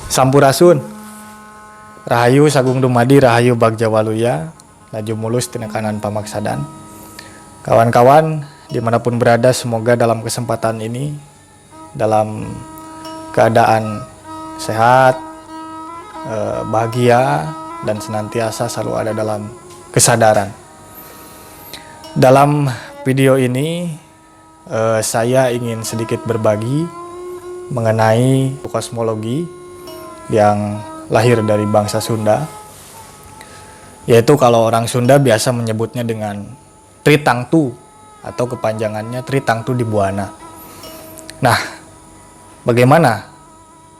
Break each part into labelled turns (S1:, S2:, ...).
S1: Sampurasun, Rahayu Sagung Dumadi, Rahayu Bagja Waluya, Laju Mulus tina kanan pamaksadan. Kawan-kawan dimanapun berada, semoga dalam kesempatan ini dalam keadaan sehat, bahagia, dan senantiasa selalu ada dalam kesadaran. Dalam video ini saya ingin sedikit berbagi mengenai kosmologi yang lahir dari bangsa Sunda, yaitu kalau orang Sunda biasa menyebutnya dengan Tritangtu atau kepanjangannya Tritangtu di Buana. Nah, bagaimana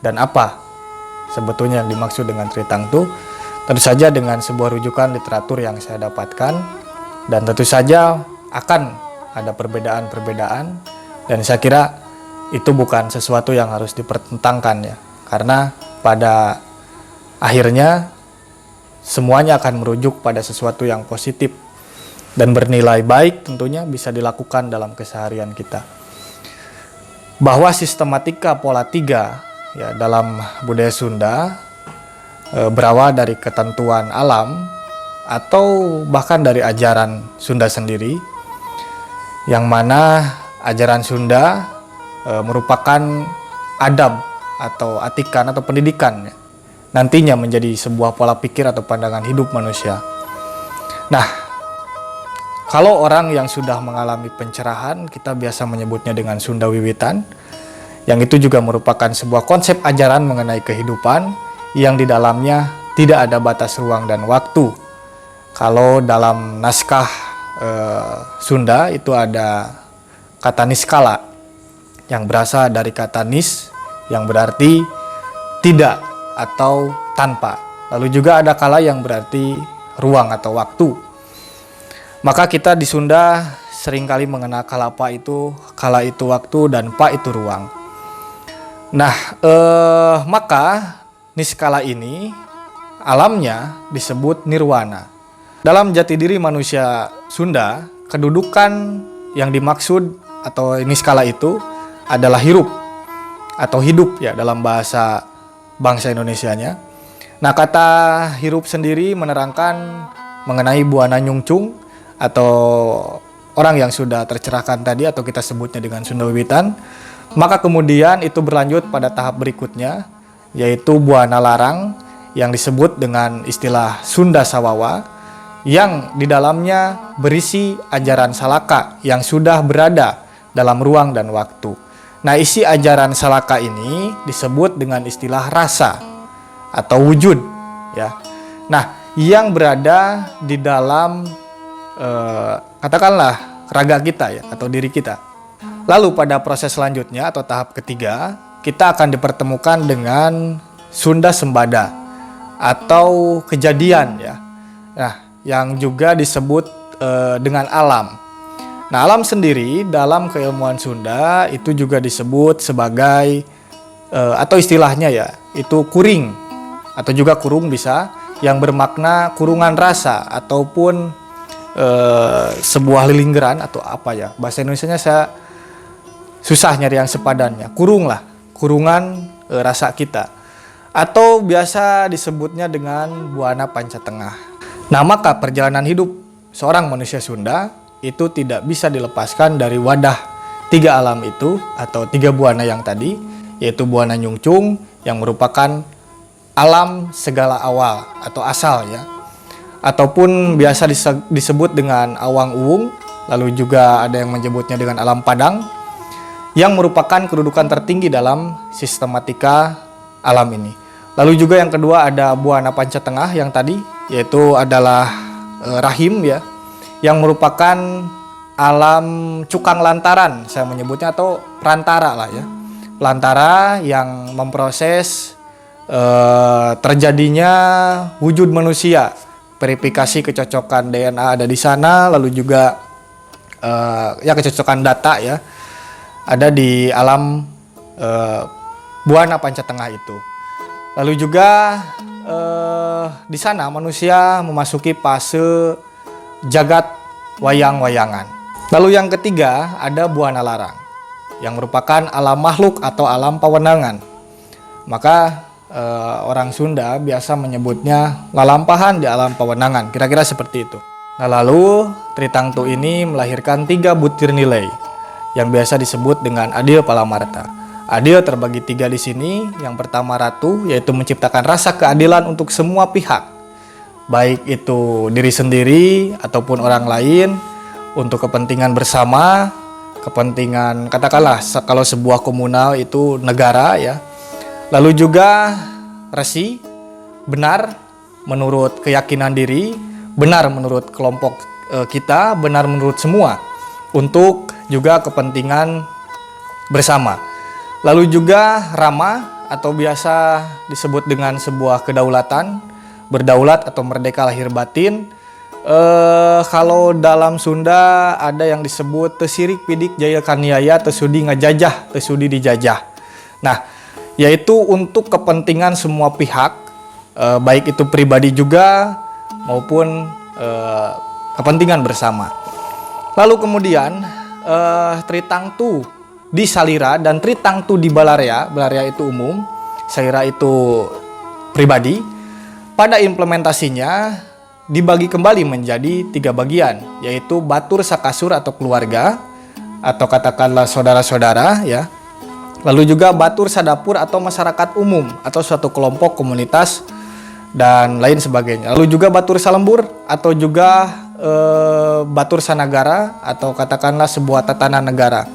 S1: dan apa sebetulnya yang dimaksud dengan Tritangtu? Tentu saja dengan sebuah rujukan literatur yang saya dapatkan, dan tentu saja akan ada perbedaan-perbedaan, dan saya kira itu bukan sesuatu yang harus dipertentangkan ya, karena pada akhirnya semuanya akan merujuk pada sesuatu yang positif dan bernilai baik, tentunya bisa dilakukan dalam keseharian kita. Bahwa sistematika pola 3 ya dalam budaya Sunda berawal dari ketentuan alam atau bahkan dari ajaran Sunda sendiri, yang mana ajaran Sunda merupakan adab atau atikan atau pendidikan ya, nantinya menjadi sebuah pola pikir atau pandangan hidup manusia. Nah, kalau orang yang sudah mengalami pencerahan, kita biasa menyebutnya dengan Sunda Wiwitan, yang itu juga merupakan sebuah konsep ajaran mengenai kehidupan yang di dalamnya tidak ada batas ruang dan waktu. Kalau dalam naskah Sunda itu ada kata niskala yang berasal dari kata nis yang berarti tidak atau tanpa. Lalu juga ada kala yang berarti ruang atau waktu. Maka kita di Sunda seringkali mengenal kala itu waktu dan pa itu ruang. Nah, maka niskala ini alamnya disebut nirwana. Dalam jati diri manusia Sunda, kedudukan yang dimaksud atau niskala itu adalah hirup atau hidup ya dalam bahasa bangsa Indonesianya. Nah, kata hirup sendiri menerangkan mengenai Buana Nyungcung atau orang yang sudah tercerahkan tadi, atau kita sebutnya dengan Sunda Wiwitan. Maka kemudian itu berlanjut pada tahap berikutnya, yaitu Buana Larang yang disebut dengan istilah Sunda Sawawa, yang di dalamnya berisi ajaran Salaka yang sudah berada dalam ruang dan waktu. Nah, isi ajaran Salaka ini disebut dengan istilah rasa atau wujud ya. Nah, yang berada di dalam katakanlah raga kita ya, atau diri kita. Lalu pada proses selanjutnya atau tahap ketiga, kita akan dipertemukan dengan Sunda Sembada atau kejadian ya. Nah, yang juga disebut dengan alam. Nah, alam sendiri dalam keilmuan Sunda itu juga disebut sebagai atau istilahnya ya, itu kuring atau juga kurung bisa, yang bermakna kurungan rasa ataupun sebuah lilinggeran atau apa ya. Bahasa Indonesianya saya susah nyari yang sepadannya. Kurung lah, kurungan rasa kita. Atau biasa disebutnya dengan Buana Pancatengah. Nah, maka perjalanan hidup seorang manusia Sunda itu tidak bisa dilepaskan dari wadah 3 alam itu atau 3 buana yang tadi, yaitu Buana Nyungcung yang merupakan alam segala awal atau asal ya, ataupun biasa disebut dengan Awang Uwung. Lalu juga ada yang menyebutnya dengan alam Padang, yang merupakan kedudukan tertinggi dalam sistematika alam ini. Lalu juga yang kedua ada Buana Pancatengah yang tadi, yaitu adalah rahim ya, yang merupakan alam cukang lantaran saya menyebutnya, atau perantara lah ya. Perantara yang memproses terjadinya wujud manusia, verifikasi kecocokan DNA ada di sana, lalu juga ya kecocokan data ya ada di alam Buana Pancatengah itu. Lalu juga di sana manusia memasuki fase jagat wayang-wayangan. Lalu yang ketiga ada Buana Larang. yang merupakan alam makhluk atau alam pawenangan. Maka orang Sunda biasa menyebutnya lalampahan di alam pawenangan, kira-kira seperti itu. Nah, lalu Tritangtu ini melahirkan 3 butir nilai yang biasa disebut dengan adil palamarta. Adil terbagi 3 di sini. Yang pertama ratu, yaitu menciptakan rasa keadilan untuk semua pihak, baik itu diri sendiri ataupun orang lain, untuk kepentingan bersama, kepentingan katakanlah kalau sebuah komunal itu negara ya. Lalu juga resi, benar menurut keyakinan diri, benar menurut kelompok kita, benar menurut semua, untuk juga kepentingan bersama. Lalu juga rama atau biasa disebut dengan sebuah kedaulatan, berdaulat atau merdeka lahir batin. Kalau dalam Sunda ada yang disebut tesirik pidik jaya kaniaya, tesudi ngajajah, tesudi dijajah. Nah, yaitu untuk kepentingan semua pihak, baik itu pribadi juga maupun kepentingan bersama. Lalu kemudian Tritangtu di Salira dan Tritangtu di Balaria. Balaria itu umum, Salira itu pribadi. Pada implementasinya dibagi kembali menjadi 3 bagian, yaitu batur sakasur atau keluarga, atau katakanlah saudara-saudara ya. Lalu juga batur sadapur atau masyarakat umum atau suatu kelompok komunitas dan lain sebagainya. Lalu juga batur salembur atau juga batur sanagara atau katakanlah sebuah tatanan negara.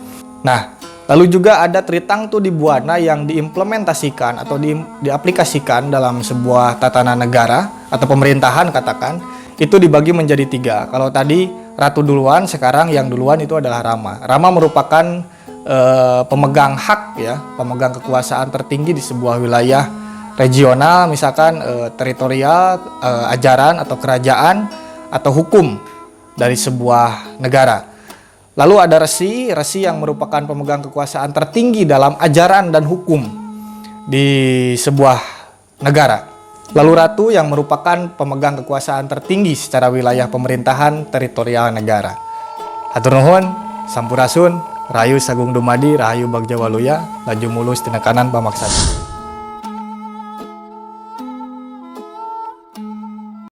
S1: Nah, lalu juga ada Tritangtu di Buana yang diimplementasikan atau diaplikasikan dalam sebuah tatanan negara atau pemerintahan katakan, itu dibagi menjadi 3. Kalau tadi ratu duluan, sekarang yang duluan itu adalah rama. Rama merupakan pemegang hak ya, pemegang kekuasaan tertinggi di sebuah wilayah regional, misalkan teritorial, ajaran atau kerajaan atau hukum dari sebuah negara. Lalu ada resi yang merupakan pemegang kekuasaan tertinggi dalam ajaran dan hukum di sebuah negara. Lalu ratu yang merupakan pemegang kekuasaan tertinggi secara wilayah pemerintahan teritorial negara. Hatur nuhun, sampurasun, rahayu sagung dumadi, rahayu bagja waluya, laju mulus tina kanan pamaksana.